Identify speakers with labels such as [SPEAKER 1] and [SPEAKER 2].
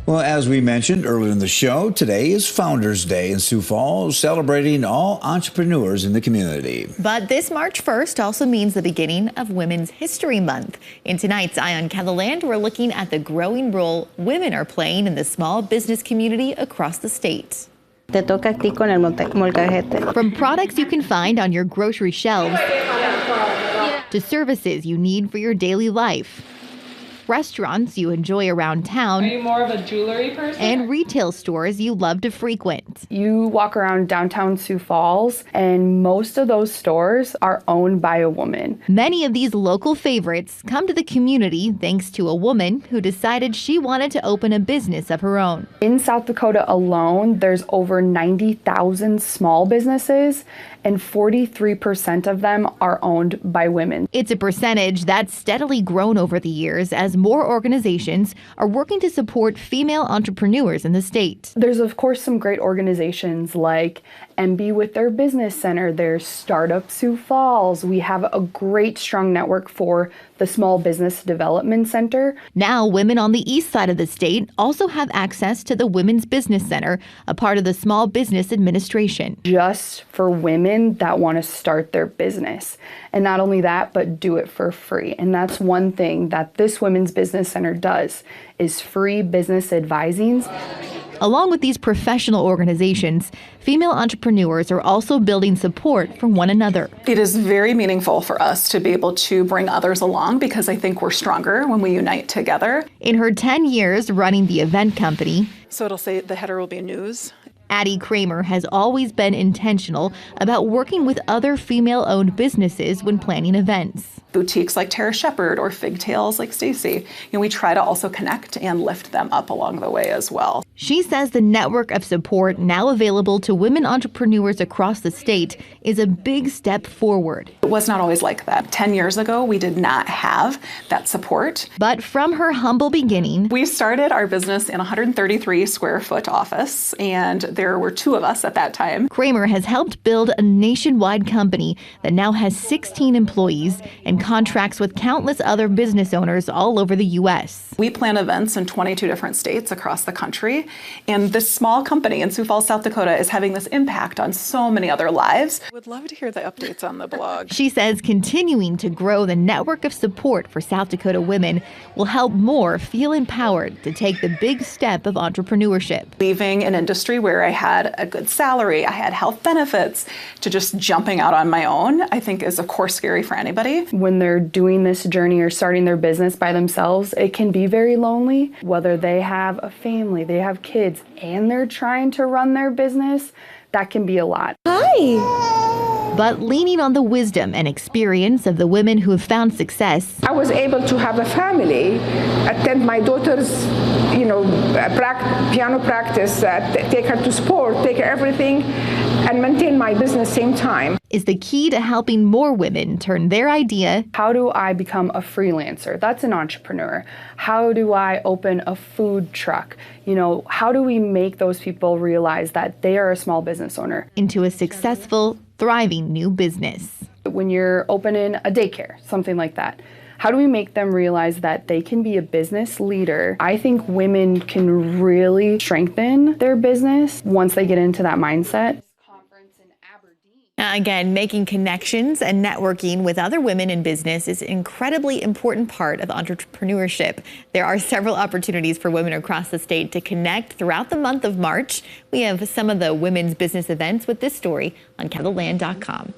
[SPEAKER 1] Well, as we mentioned earlier in the show, today is Founders Day in Sioux Falls, celebrating all entrepreneurs in the community.
[SPEAKER 2] But this March 1st also means the beginning of Women's History Month. In tonight's Eye on KENLOLAND, we're looking at the growing role women are playing in the small business community across the state.
[SPEAKER 3] Te toca a ti con el molcajete.
[SPEAKER 2] From products you can find on your grocery shelves to services you need for your daily life. Restaurants you enjoy around town.
[SPEAKER 4] Are you more of a jewelry person?
[SPEAKER 2] And retail stores you love to frequent.
[SPEAKER 5] You walk around downtown Sioux Falls, and most of those stores are owned by a woman.
[SPEAKER 2] Many of these local favorites come to the community thanks to a woman who decided she wanted to open a business of her own.
[SPEAKER 5] In South Dakota alone, there's over 90,000 small businesses, and 43% of them are owned by women.
[SPEAKER 2] It's a percentage that's steadily grown over the years as more organizations are working to support female entrepreneurs in the state.
[SPEAKER 5] There's of course some great organizations like MB with their business center, there's Startup Sioux Falls. We have a great strong network for the Small Business Development Center.
[SPEAKER 2] Now, women on the east side of the state also have access to the Women's Business Center, a part of the Small Business Administration.
[SPEAKER 5] Just for women that want to start their business. And not only that, but do it for free. And that's one thing that this Women's Business Center does, is free business advisings.
[SPEAKER 2] Along with these professional organizations, female entrepreneurs are also building support for one another.
[SPEAKER 6] It is very meaningful for us to be able to bring others along because I think we're stronger when we unite together.
[SPEAKER 2] In her 10 years running the event company,
[SPEAKER 6] so it'll say the header will be news.
[SPEAKER 2] Addie Kramer has always been intentional about working with other female-owned businesses when planning events.
[SPEAKER 6] Boutiques like Tara Shepherd or Figtails like Stacy, we try to also connect and lift them up along the way as well.
[SPEAKER 2] She says the network of support now available to women entrepreneurs across the state is a big step forward.
[SPEAKER 6] It was not always like that. 10 years ago, we did not have that support.
[SPEAKER 2] But from her humble beginning,
[SPEAKER 6] we started our business in a 133 square foot office, and there were 2 of us at that time.
[SPEAKER 2] Kramer has helped build a nationwide company that now has 16 employees and contracts with countless other business owners all over the U.S.
[SPEAKER 6] We plan events in 22 different states across the country, and this small company in Sioux Falls, South Dakota is having this impact on so many other lives. Would love to hear the updates on the blog.
[SPEAKER 2] She says continuing to grow the network of support for South Dakota women will help more feel empowered to take the big step of entrepreneurship.
[SPEAKER 6] Leaving an industry where I had a good salary, I had health benefits, to just jumping out on my own, I think is of course scary for anybody.
[SPEAKER 5] When they're doing this journey or starting their business by themselves, it can be very lonely. Whether they have a family, they have kids, and they're trying to run their business, that can be a lot.
[SPEAKER 3] Hi!
[SPEAKER 2] But leaning on the wisdom and experience of the women who have found success,
[SPEAKER 7] I was able to have a family, attend my daughter's, piano practice, take her to sport, take her everything, and maintain my business same time.
[SPEAKER 2] Is the key to helping more women turn their idea.
[SPEAKER 5] How do I become a freelancer? That's an entrepreneur. How do I open a food truck? How do we make those people realize that they are a small business owner?
[SPEAKER 2] Into a successful, thriving new business.
[SPEAKER 5] When you're opening a daycare, something like that, how do we make them realize that they can be a business leader? I think women can really strengthen their business once they get into that mindset.
[SPEAKER 2] Again, making connections and networking with other women in business is an incredibly important part of entrepreneurship. There are several opportunities for women across the state to connect throughout the month of March. We have some of the women's business events with this story on KENLOLAND.com.